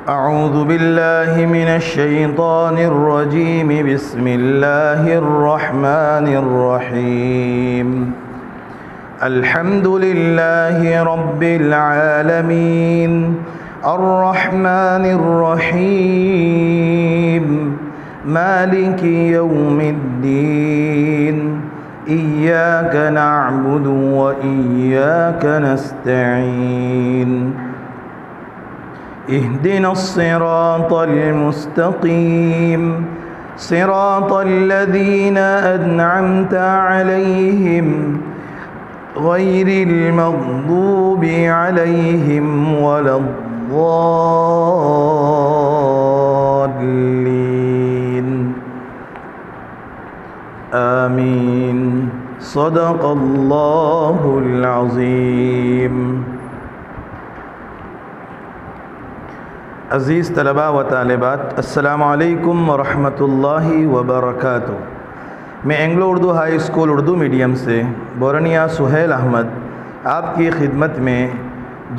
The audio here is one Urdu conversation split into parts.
أعوذ بالله من الشيطان الرجيم بسم الله الرحمن الرحيم الحمد لله رب العالمين الرحمن الرحيم مالك يوم الدين إياك نعبد وإياك نستعين اهدنا الصراط المستقيم صراط الذين أنعمت عليهم غير المغضوب عليهم ولا الضالين آمين صدق الله العظيم۔ عزیز طلباء و طالبات، السلام علیکم ورحمۃ اللہ وبرکاتہ۔ میں Anglo Urdu high school Urdu medium سے بورنیا سہیل احمد آپ کی خدمت میں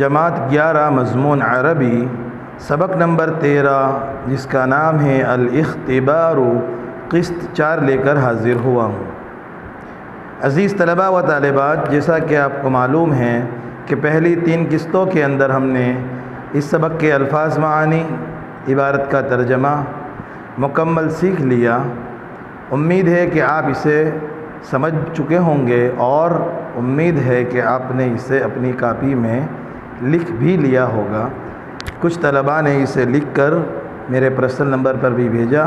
جماعت 11 مضمون عربی سبق نمبر 13 جس کا نام ہے الاختبار قسط 4 لے کر حاضر ہوا ہوں۔ عزیز طلباء و طالبات، جیسا کہ آپ کو معلوم ہے کہ پہلی 3 قسطوں کے اندر ہم نے اس سبق کے الفاظ معانی، عبارت کا ترجمہ مکمل سیکھ لیا۔ امید ہے کہ آپ اسے سمجھ چکے ہوں گے اور امید ہے کہ آپ نے اسے اپنی کاپی میں لکھ بھی لیا ہوگا۔ کچھ طلباء نے اسے لکھ کر میرے پرسنل نمبر پر بھی بھیجا،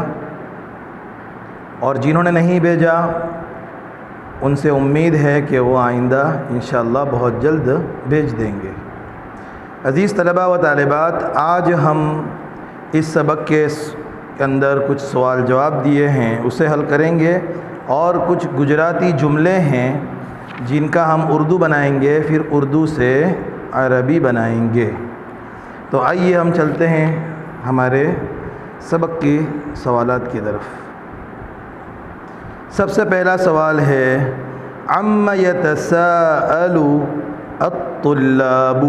اور جنہوں نے نہیں بھیجا ان سے امید ہے کہ وہ آئندہ انشاءاللہ بہت جلد بھیج دیں گے۔ عزیز طلباء و طالبات، آج ہم اس سبق کے اندر کچھ سوال جواب دیے ہیں اسے حل کریں گے، اور کچھ گجراتی جملے ہیں جن کا ہم اردو بنائیں گے، پھر اردو سے عربی بنائیں گے۔ تو آئیے ہم چلتے ہیں ہمارے سبق کی سوالات کی طرف۔ سب سے پہلا سوال ہے عَمَّ يَتَسَاءَلُ الطُّلَّابُ،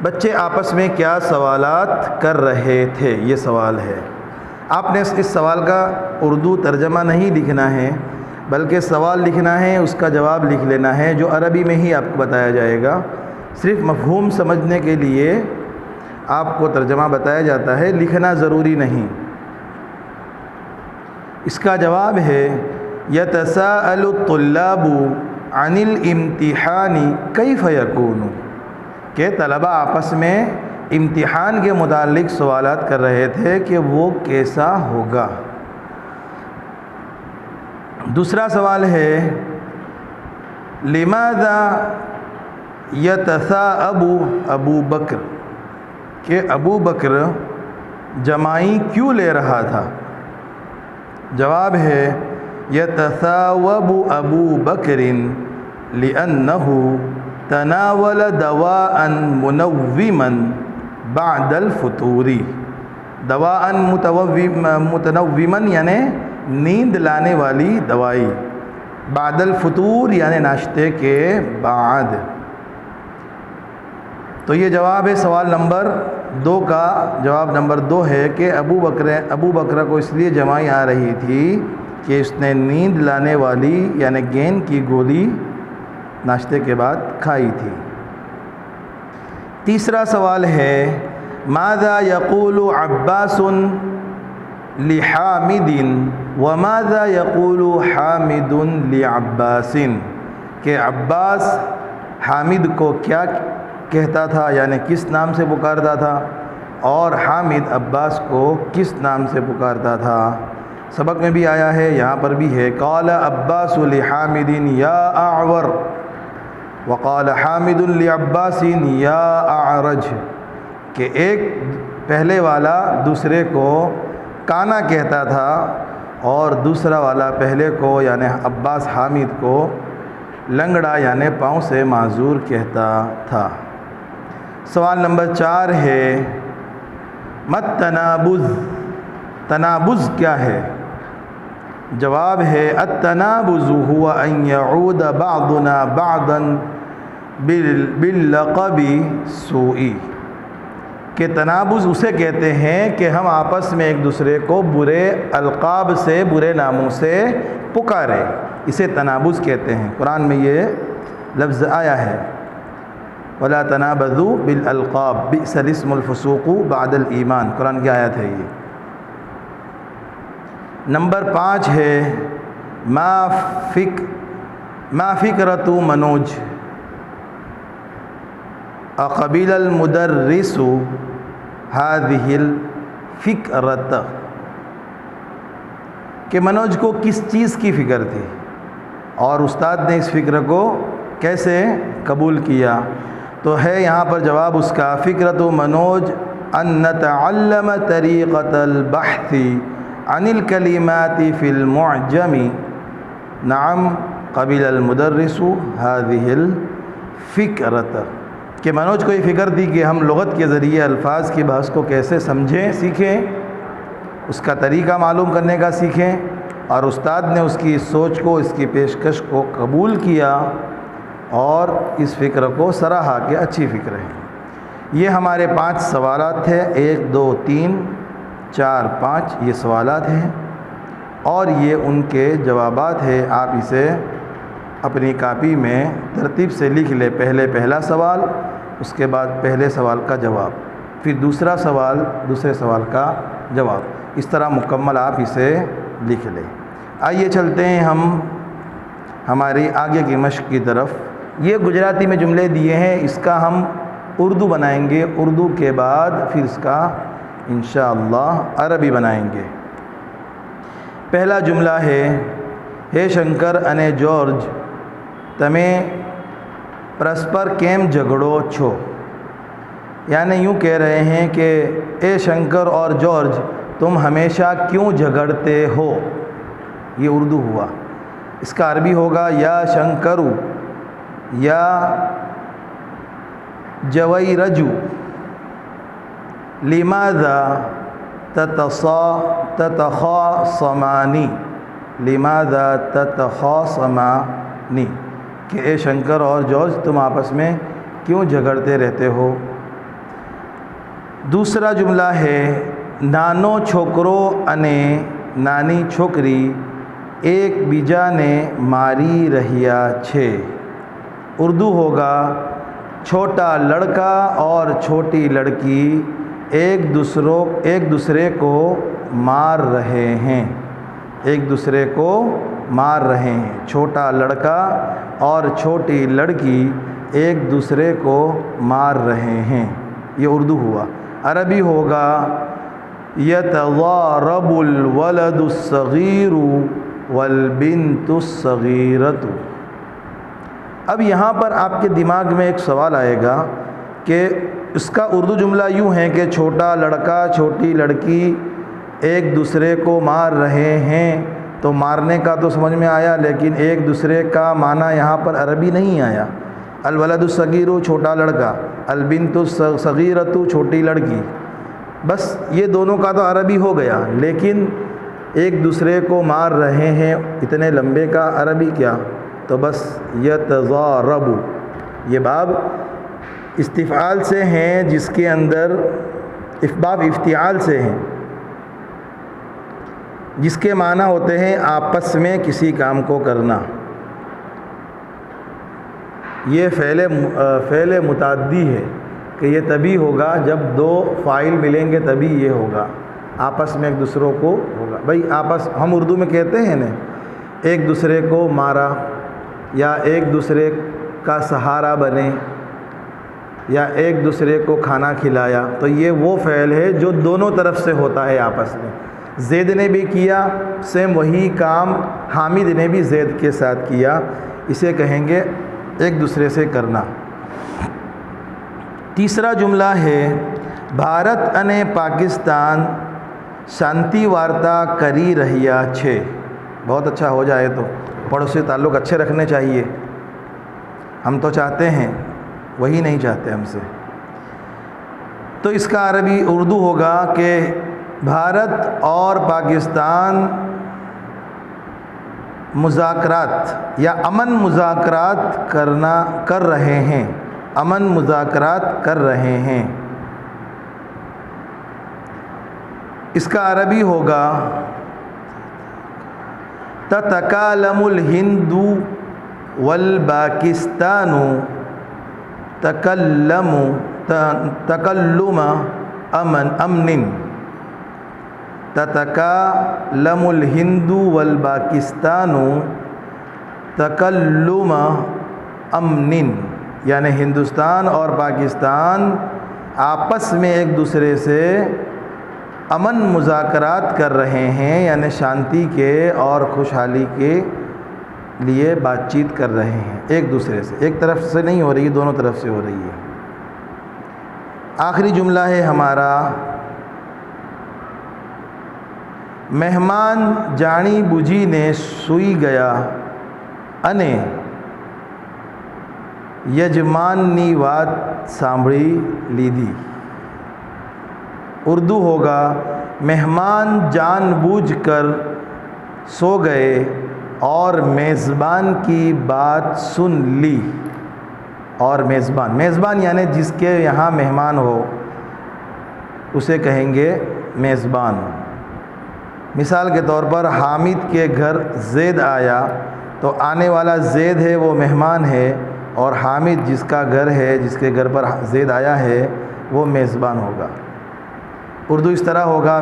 بچے آپس میں کیا سوالات کر رہے تھے، یہ سوال ہے۔ آپ نے اس سوال کا اردو ترجمہ نہیں لکھنا ہے بلکہ سوال لکھنا ہے، اس کا جواب لکھ لینا ہے، جو عربی میں ہی آپ کو بتایا جائے گا۔ صرف مفہوم سمجھنے کے لیے آپ کو ترجمہ بتایا جاتا ہے، لکھنا ضروری نہیں۔ اس کا جواب ہے یتساءل الطلاب عن الامتحان کیف یکون، کہ طلبہ آپس میں امتحان کے متعلق سوالات کر رہے تھے کہ وہ کیسا ہوگا۔ دوسرا سوال ہے لماذا یتثاءب ابو بکر، کہ ابو بکر جمائی کیوں لے رہا تھا۔ جواب ہے یتثاوب ابو بکر لأنہ تناول دواء منوما بعد الفطور، دواء متنوما یعنی نیند لانے والی دوائی، بعد الفطور یعنی ناشتے کے بعد۔ تو یہ جواب ہے سوال نمبر 2 کا۔ جواب نمبر 2 ہے کہ ابو بکر کو اس لیے جمائی آ رہی تھی کہ اس نے نیند لانے والی یعنی گین کی گولی ناشتے کے بعد کھائی تھی۔ تیسرا سوال ہے ماذا یقول عباس لحامد وماذا یقول حامد لعباس، کہ عباس حامد کو کیا کہتا تھا یعنی کس نام سے پکارتا تھا، اور حامد عباس کو کس نام سے پکارتا تھا۔ سبق میں بھی آیا ہے، یہاں پر بھی ہے قال عباس لحامد یا اعور وقال حامد لعباس یا اعرج، کہ ایک پہلے والا دوسرے کو کانا کہتا تھا اور دوسرا والا پہلے کو یعنی عباس حامد کو لنگڑا یعنی پاؤں سے معذور کہتا تھا۔ سوال نمبر 4 ہے مت تنابز، تنابز کیا ہے۔ جواب ہے التنابز هو ان يعود بعضنا بعضا باللقب سوء، کہ تنابز اسے کہتے ہیں کہ ہم آپس میں ایک دوسرے کو برے القاب سے، برے ناموں سے پکارے، اسے تنابز کہتے ہیں۔ قرآن میں یہ لفظ آیا ہے، وَلَا تَنَابَذُوا بِالْأَلْقَابِ بِئْسَ الِاسْمُ الْفُسُوقُ بَعْدَ الْإِيمَانِ، قرآن کی آیت ہے یہ۔ نمبر 5 ہے ما فکرۃ منوج اقبل المدرس هذه الفکرۃ، کہ منوج کو کس چیز کی فکر تھی اور استاد نے اس فکر کو کیسے قبول کیا؟ تو ہے یہاں پر جواب اس کا، فکرۃ منوج ان نتعلم طریقۃ البحث عن الکلمات فی المعجم، نعم قبل المدرس هذه الفکرۃ، کہ منوج کو یہ فکر تھی کہ ہم لغت کے ذریعے الفاظ کی بحث کو کیسے سمجھیں، سیکھیں، اس کا طریقہ معلوم کرنے کا سیکھیں، اور استاد نے اس کی سوچ کو، اس کی پیشکش کو قبول کیا اور اس فکر کو سراہا کہ اچھی فکر ہے۔ یہ ہمارے 5 سوالات تھے، 1 2 3 4 5 یہ سوالات ہیں اور یہ ان کے جوابات ہیں۔ آپ اسے اپنی کاپی میں ترتیب سے لکھ لیں، پہلے پہلا سوال، اس کے بعد پہلے سوال کا جواب، پھر دوسرا سوال، دوسرے سوال کا جواب، اس طرح مکمل آپ اسے لکھ لیں۔ آئیے چلتے ہیں ہم ہماری آگے کی مشق کی طرف۔ یہ گجراتی میں جملے دیے ہیں، اس کا ہم اردو بنائیں گے، اردو کے بعد پھر اس کا انشاءاللہ عربی بنائیں گے۔ پہلا جملہ ہے شنکر انے جارج تمے پرسپر کیم جھگڑو چھو، یعنی یوں کہہ رہے ہیں کہ اے شنکر اور جارج تم ہمیشہ کیوں جھگڑتے ہو، یہ اردو ہوا۔ اس کا عربی ہوگا یا شنکرو یا جویرجو لماذا تتخاصمانی، لماذا تتخاصمانی، کہ اے شنکر اور جارج تم آپس میں کیوں جھگڑتے رہتے ہو۔ دوسرا جملہ ہے نانو چھوکرو انے نانی چھوکری ایک بیجا نے ماری رہیا چھے، اردو ہوگا چھوٹا لڑکا اور چھوٹی لڑکی ایک دوسرے کو مار رہے ہیں، ایک دوسرے کو مار رہے ہیں، چھوٹا لڑکا اور چھوٹی لڑکی ایک دوسرے کو مار رہے ہیں، یہ اردو ہوا۔ عربی ہوگا یتضارب الولد الصغیر والبنت الصغیرۃ۔ اب یہاں پر آپ کے دماغ میں ایک سوال آئے گا کہ اس کا اردو جملہ یوں ہے کہ چھوٹا لڑکا چھوٹی لڑکی ایک دوسرے کو مار رہے ہیں، تو مارنے کا تو سمجھ میں آیا، لیکن ایک دوسرے کا معنی یہاں پر عربی نہیں آیا۔ الولد الصغیر چھوٹا لڑکا، البنت الصغیرۃ چھوٹی لڑکی، بس یہ دونوں کا تو عربی ہو گیا، لیکن ایک دوسرے کو مار رہے ہیں اتنے لمبے کا عربی کیا؟ تو بس یتضارب، یہ باب استفعال سے ہیں، جس کے اندر باب افتعال سے ہیں، جس کے معنی ہوتے ہیں آپس میں کسی کام کو کرنا۔ یہ فعل متعدی ہے کہ یہ تبھی ہوگا جب 2 فاعل ملیں گے، تبھی یہ ہوگا، آپس میں ایک دوسروں کو ہوگا۔ بھائی آپس ہم اردو میں کہتے ہیں نا، ایک دوسرے کو مارا یا ایک دوسرے کا سہارا بنے یا ایک دوسرے کو کھانا کھلایا، تو یہ وہ فعل ہے جو دونوں طرف سے ہوتا ہے آپس میں۔ زید نے بھی کیا سیم وہی کام، حامد نے بھی زید کے ساتھ کیا، اسے کہیں گے ایک دوسرے سے کرنا۔ تیسرا جملہ ہے بھارت انے پاکستان شانتی وارتا کری رہیا چھے، بہت اچھا ہو جائے تو پڑوسی تعلق اچھے رکھنے چاہیے، ہم تو چاہتے ہیں، وہی نہیں چاہتے ہم سے۔ تو اس کا عربی اردو ہوگا کہ بھارت اور پاکستان مذاکرات یا امن مذاکرات کر رہے ہیں، امن مذاکرات کر رہے ہیں۔ اس کا عربی ہوگا تتکالم الہند والپاکستان تکلم امن. تتکالم الہند والپاکستان تکلم امن، یعنی ہندوستان اور پاکستان آپس میں ایک دوسرے سے امن مذاکرات کر رہے ہیں، یعنی شانتی کے اور خوشحالی کے لیے بات چیت کر رہے ہیں ایک دوسرے سے. ایک طرف سے نہیں ہو رہی، دونوں طرف سے ہو رہی ہے. آخری جملہ ہے ہمارا، مہمان جانی بجھی نے سوئی گیا انے یجماننی وات سانبھڑی لیدی. اردو ہوگا مہمان جان بوجھ کر سو گئے اور میزبان کی بات سن لی. اور میزبان یعنی جس کے یہاں مہمان ہو اسے کہیں گے میزبان. مثال کے طور پر حامد کے گھر زید آیا تو آنے والا زید ہے وہ مہمان ہے، اور حامد جس کا گھر ہے، جس کے گھر پر زید آیا ہے، وہ میزبان ہوگا. اردو اس طرح ہوگا،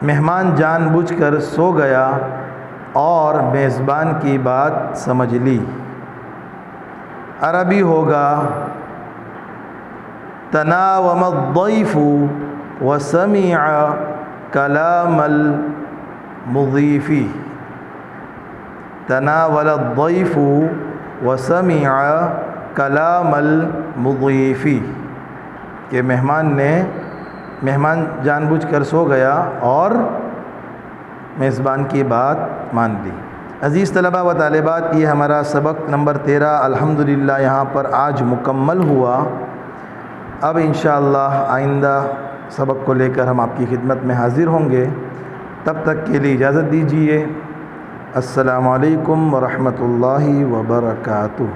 مہمان جان بوجھ کر سو گیا اور میزبان کی بات سمجھ لی. عربی ہوگا تناوم الضیف وسمع کلام المضیف. تناول الضیف وسمع کلام المضیف، کہ مہمان جان بوجھ کر سو گیا اور میزبان کی بات مان لی. عزیز طلباء و طالبات، یہ ہمارا سبق نمبر 13 الحمدللہ یہاں پر آج مکمل ہوا. اب انشاءاللہ آئندہ سبق کو لے کر ہم آپ کی خدمت میں حاضر ہوں گے. تب تک کے لیے اجازت دیجیے. السلام علیکم ورحمۃ اللہ وبرکاتہ.